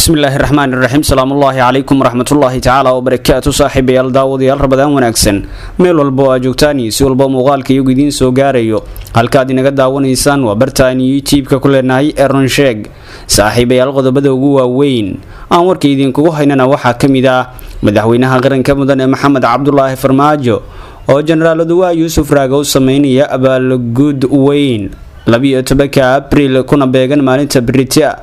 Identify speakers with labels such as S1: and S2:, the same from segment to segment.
S1: Bismillahirrahmanirrahim. Salaamullahi calaykum waraxmatullaahi tacaala wabarakaatu. Saaxiibayaal daawadayaal rabadaan wanaagsan meel walba oo joogtaan iyo si walba muuqaalka iyagu idiin soo gaarayo halkaad inaga daawanaysaan waa bartaan YouTube-ka ku leenahay Aaron Sheeg. Saaxiibayaal qodobada ugu waaweyn aan warka idinkugu haynana waxaa kamid ah madaxweynaha qaranka mudane Maxamed Cabdullaahi Farmaajo oo Generaal Oduwa Yuusuf Raaga u sameynaya abaalgud weyn 12 Abriil kuna beegan maalinta Baritia.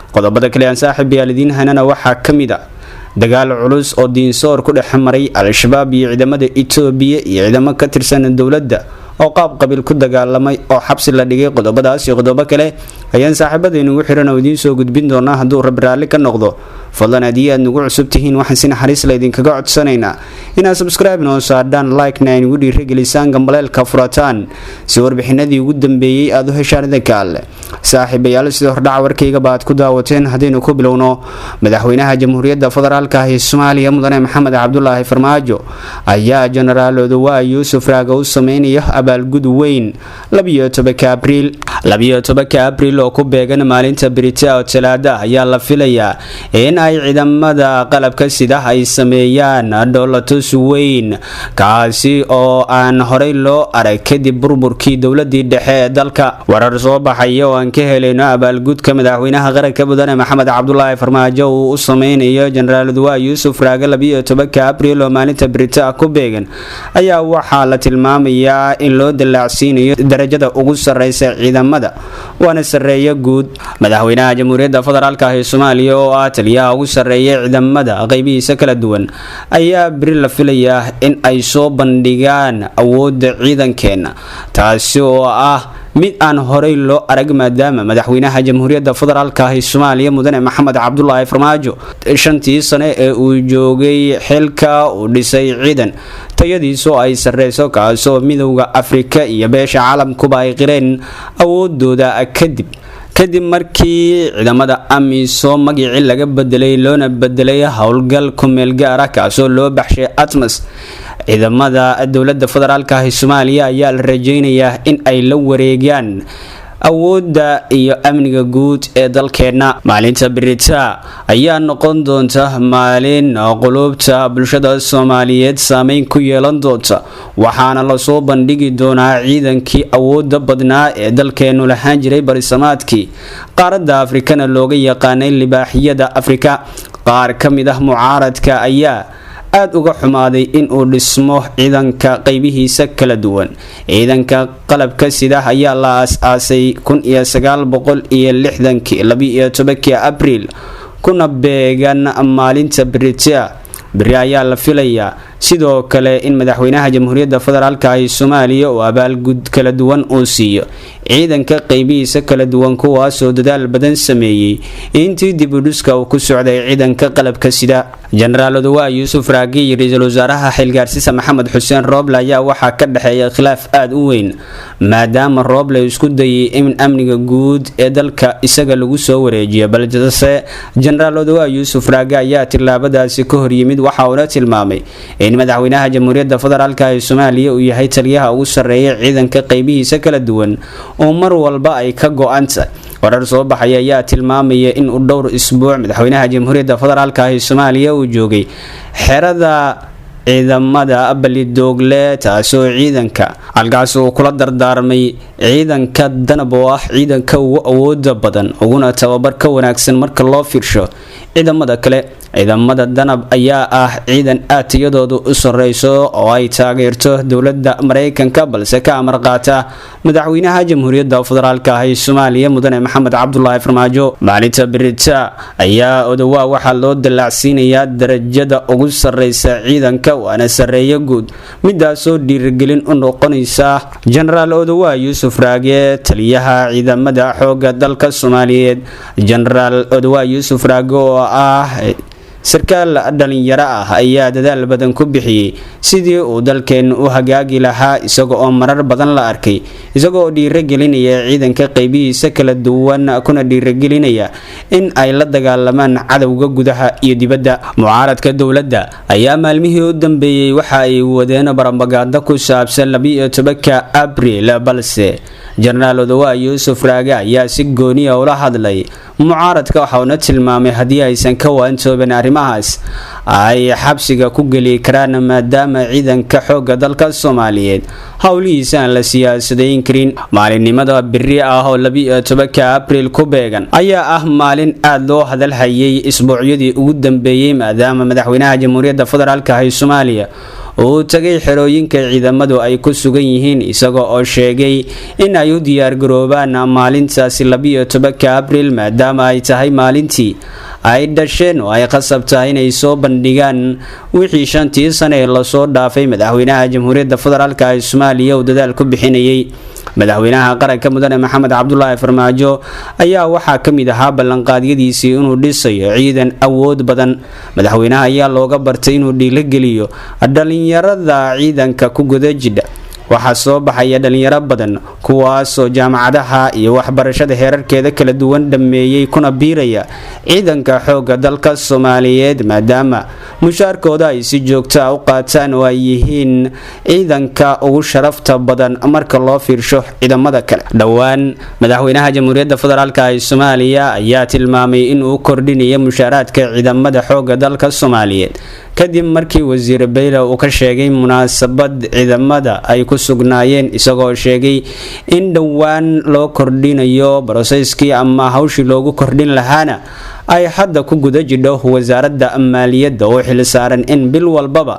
S1: qodobada kale aan saaxiibayaal idiin hanana waxaa kamid ah dagaal culus oo diinsoor ku dhex maray al-shabaab iyo ciidamada Itoobiya iyo ciidamo ka tirsan dawladda oo qaab qabiil ku dagaalamay oo xabsi la dhigay. qodobadaas iyo qodobo kale ayaan saaxiibadeenu ugu xiran oo idiin soo gudbin doonaa hadduu Rabbi raalli ka noqdo. fadlan haddii aad nagu cusub tihiin waxaan si naxariis leh idinkaga codsanaynaa inaad subscribe noo saadhaan like-na inagu dhiirigelisaan gambaleelka furataan si warbixinadii ugu dambeeyay aad u heshaan idinka alle. saaxiibayaal sida hordhaca warkayga baad ku daawateen haddaynu ku bilowno madaxweynaha jamhuuriyadda federaalka ee Soomaaliya mudane Maxamed Cabdullaahi Farmaajo ayaa Generaal Oduwa Yuusuf Raaga u sameynaya abaalgud weyn 12 Abriil oo ku beegan maalinta Baritia oo Talaada ayaa la filayaa in ay ciidamada qalabka sida ay sameeyaan dowlatus weyn kaasi oo aan horey loo arag kadib burburkii dawladii dhexe ee dalka. warar soo baxay oo aan ka helayno abaalgudka madaxweynaha qaranka mudane Maxamed Cabdullaahi Farmaajo uu u sameynayo Generaal Oduwa Yuusuf Raaga 12 Abriil oo maalinta Baritia ku beegan ayaa waxaa la tilmaamayaa in loo dalaacsiinayo darajada ugu sareysa ciidamada waana sareeyo guud. madaxweynaha jamhuuriyadda federaalka ee Soomaaliya oo ah taliyaha ugu sareeya ciidamada qaybihiisa kala duwan ayaa bari la filayaa in ay soo bandhigaan awoodda ciidankeena taasi oo ah mid aan horey loo arag maadaama madaxweynaha jamhuuriyadda federaalka ee Soomaaliya mudane Maxamed Cabdullaahi Farmaajo 5 sano ee uu joogay xilka uu dhisay ciidan tayadiisu ay sareyso kaasoo midowga Afrika iyo beesha caalamkuba ay qireen awoodooda kadib markii ciidamada AMISOM magacii laga bedelay loona bedelay howlgal ku meel gaar ah kaasoo loo baxshay ATMIS. ciidamada dawladda federaalka ee Soomaaliya ayaa la rajeynayaa in ay la wareegaan awoodda iyo amniga guud ee dalkeena. maalinta Baritia ayaa noqon doonta maalin qulubta bulshada Soomaaliyeed saameyn ku yeelan doonta waxaana la soo bandhigi doonaa ciidankii awoodda badnaa ee dalkeenu lahaan jiray barisamaadkii qaaradda Afrikana looga yaqaanay libaaxyada Afrika. qaar ka mid ah mucaaradka ayaa aad uga xumaaday in uu dhismo ciidanka qaybihiisa kala duwan. ciidanka qalabka sida ayaa la aasaasay 1960 Abriil kuna beegan maalinta Baritia. bari ayaa la filayaa sidoo kale in madaxweynaha jamhuuriyadda federaalka ee Soomaaliya oo abaalgud kala duwan uu siiyo ciidanka qaybihiisa kala duwan kuwaas oo dadaal badan sameeyay intii dib u dhiska uu ku socday ciidanka qalabka sida. Generaal Oduwa Yuusuf Raaga iyo ra'iisul wasaaraha xilgaarsiisa Maxamed Xuseen Rooble ayaa waxaa ka dhaxeeya khilaaf aad u weyn maadaama Rooble isku dayay in amniga guud ee dalka isaga lagu soo wareejiyo balse Generaal Oduwa Yuusuf Raaga ayaa tilaabadaasi ka hor yimid waxa uu tilmaamay in madaxweynaha jamhuuriyadda federaalka ee Soomaaliya uu yahay taliyaha ugu sareeya ciidanka qaybihiisa kala duwan oo mar walba ay ka go'aanta. warar soo baxay ayaa tilmaamaya in uu dhowr isbuuc madaxweynaha jamhuuriyadda federaalka ee Soomaaliya uu joogay xerada ciidamada Balidoogle taasoo ciidanka halkaas uu kula dardaarmay ciidanka danab oo ah ciidanka ugu awoodda badan uguna tababar ka wanaagsan marka loo fiirsho ciidamada kale. ciidamada danab ayaa ah ciidan aad tayadoodu u sareyso oo ay taageerto dawladda Mareykanka balse ka amar qaata madaxweynaha jamhuuriyadda federaalka ee Soomaaliya mudane Maxamed Cabdullaahi Farmaajo. maalinta Baritia ayaa Oduwa waxaa loo dalaacsiinayaa darajada ugu sareysa ciidanka waana sareeyo guud midaasoo dhiirigelin u noqonaysa Generaal Oduwa Yuusuf Raaga taliyaha ciidamada xoogga dalka Soomaaliyeed. Generaal Oduwa Yuusuf Raaga oo ah sarkaal dhalinyaro ah ayaa dadaal badan ku bixiyay sidii uu dalkeenu u hagaagi lahaa isaga oo marar badan la arkay isagoo dhiirigelinaya ciidanka qaybihiisa kala duwan kuna dhiirigelinaya in ay la dagaalamaan cadawga gudaha iyo dibadda. mucaaradka dawladda ayaa maalmihii u dambeeyay waxa ay wadeen barnaamijyo ku saabsan 12 Abriil balse Generaal Oduwa Yuusuf Raaga ayaa si gooni ah ula hadlay mucaaradka waxa uu tilmaamay haddii aysan ka waantoobin arrimahaas ay xabsiga ku geli karaan maadaama ciidanka xoogga dalka Soomaaliyeed howlihiisa aan la siyaasadayn karin. maalinimada biri ah oo 12 Abriil ku beegan ayaa ah maalin aad loo hadal hayay isbuucyadii ugu dambeeyay maadaama madaxweynaha Jamhuuriyadda Federaalka ah ee Soomaaliya uu tagay xerooyinka ciidamadu ay ku sugan yihiin isagoo oo sheegay in ay u diyaar garoobaan maalintaasi 12 Abriil maadaama ay tahay maalintii ay dhasheen oo ay qasab tahay inay soo bandhigaan wixii 5 sano ee la soo dhaafay madaxweynaha Jamhuuriyadda Federaalka ah ee Soomaaliya oo dadaal ku bixinayay. madaxweynaha qaranka mudane Maxamed Cabdullaahi Farmaajo ayaa waxaa ka mid ahaa ballanqaadyadiisii inuu dhisayo ciidan awood badan. madaxweynaha ayaa looga bartay inuu dhiirigeliyo dhalinyarada ciidanka ku guda jidha. waxaa soo baxaya dhalinyaro badan kuwaasoo jaamacadaha iyo waxbarashada heerarkeeda kala duwan dhameeyay kuna biiraya ciidanka xoogga dalka Soomaaliyeed maadaama mushaarkooda ay si joogto ah u qaataan oo ay yihiin ciidanka ugu sharafta badan marka loo fiirsho ciidamada kale. dhowaan madaxweynaha Jamhuuriyadda Federaalka ah ee Soomaaliya ayaa tilmaamay in uu kordhinayo mushaaraadka ciidamada xoogga dalka Soomaaliyeed kadib markii wasiir Beyle uu ka sheegay munaasabad ciidamada ay ku sugnaayeen isagoo sheegay in dhowaan loo kordhinayo processkii ama hawshii loogu kordhin lahaana ay hadda ku guda jidho wasaaradda maaliyadda oo xil saaran in bil walbaba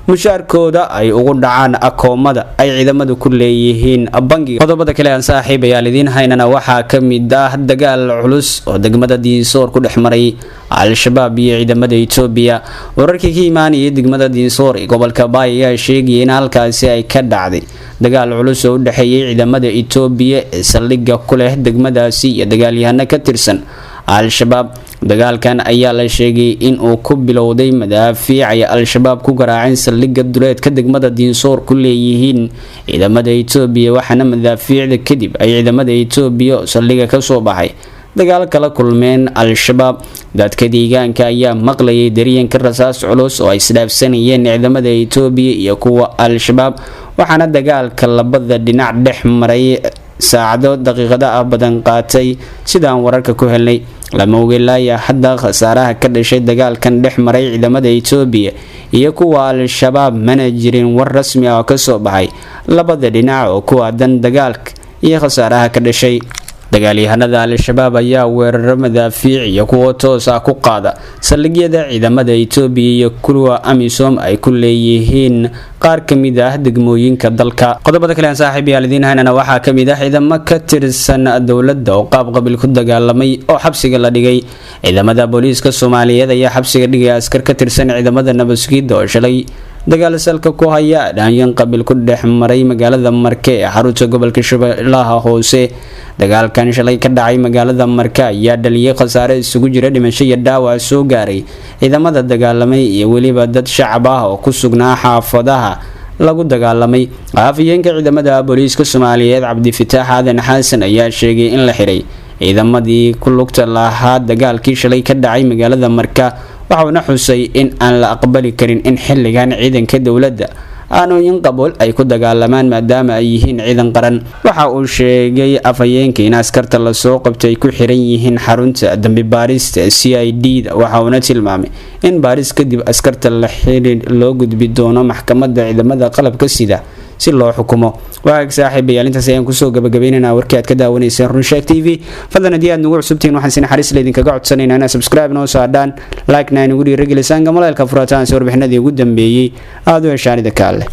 S1: mushaarkooda ay ugu dhacaan akoomada ay ciidamadu ku leeyihiin bangiga. qodobada kale aan saaxiibayaal idiin haynana waxaa ka mid ah dagaal culus oo degmada Diinsoor ku dhex maray al-shabaab iyo ciidamada Itoobiya. wararkii ka imaanayay degmada Diinsoor ee gobolka Baay ayaa sheegay in halkaasi ay ka dhacday dagaal culus oo u dhaxeeyay ciidamada Itoobiya ee saldhigga ku leh degmadaasi iyo dagaalyahano ka tirsan al-shabaab. dagaalkan ayaa la sheegay in uu ku bilowday madaafiic ay al-shabaab ku garaaceen saldhigga duleedka degmada Diinsoor ku leeyihiin ciidamada Itoobiya waxaana madaafiicda kadib ay ciidamada Itoobiya saldhigga ka soo baxay dagaal kala kulmeen al-shabaab. dadka deegaanka ayaa maqlayay dareenka rasaas culus oo ay isdhaafsanayeen ciidamada Itoobiya iyo kuwa al-shabaab waxaana dagaalka labada dhinac dhex maray saacado daqiiqada ah badan qaatay sidaan wararka ku helnay. lama ogeelaya hadda khasaaraha ka dhashay dagaalkan dhex maray ciidamada Itoobiya iyo kuwa al-shabaab mana jirin war rasmi ah oo ka soo baxay labada dhinac oo ku aadan dagaalka iyo khasaaraha ka dhashay. dagaalyahanada al-shabaab ayaa weeraro madaafiic iyo kuwa toos ah ku qaada saldhigyada ciidamada Itoobiya iyo kuwa AMISOM ay ku leeyihiin qaar ka mid ah degmooyinka dalka. qodobada kale aan saaxiibayaal idiin haynana waxaa ka mid ah ciidamo ka tirsan dowladda oo qaab qabiil ku dagaalamay oo xabsiga la dhigay. ciidamada booliiska Soomaaliyeed ayaa xabsiga dhigay askar ka tirsan ciidamada nabadgelyada oo shalay dagaal salka ku haya dhaanyan qabiil ku dhex maray magaalada Marke ee xarunta gobolka Shabeellaha Hoose. dagaalkan shalay ka dhacay magaalada Marke ayaa dhaliyay khasaare isugu jira dhimasho iyo dhaawac soo gaaray ciidamada dagaalamay iyo waliba dad shacab ah oo ku sugnaa xaafadaha lagu dagaalamay. afayeenka ciidamada booliiska Soomaaliyeed Cabdifataax Aadan Xasan ayaa sheegay in la xiray ciidamadii ku lugta lahaa dagaalkii shalay ka dhacay magaalada Marke waxaana xusay in aan la aqbali karin in xilligan ciidanka dowladda aanu in qabool ay ku dagaalamaan maadaama ay yihiin ciidan qaran. waxa uu sheegay afayeenka in askarta la soo qabtay ku xiran yihiin xarunta dambi baarista CID waxa uu tilmaamay in baaris kadib askarta la xirin loo gudbi doono maxkamadda ciidamada qalabka sida si loo xukumo. waag saaxiibayaal intaas ayaan kusoo gabagabaynaynaa warkii aad ka daawanayseen Runsheeg TV. fadlan haddii aad nagu cusubtiin waxaan si naxariis leh idinkaga codsanaynaa inaad subscribe noo saadhaan like-na nagu dhiirigelisaan gamaleelka furataan si warbixinadii ugu dambeeyay aad u heshaan idinka alle.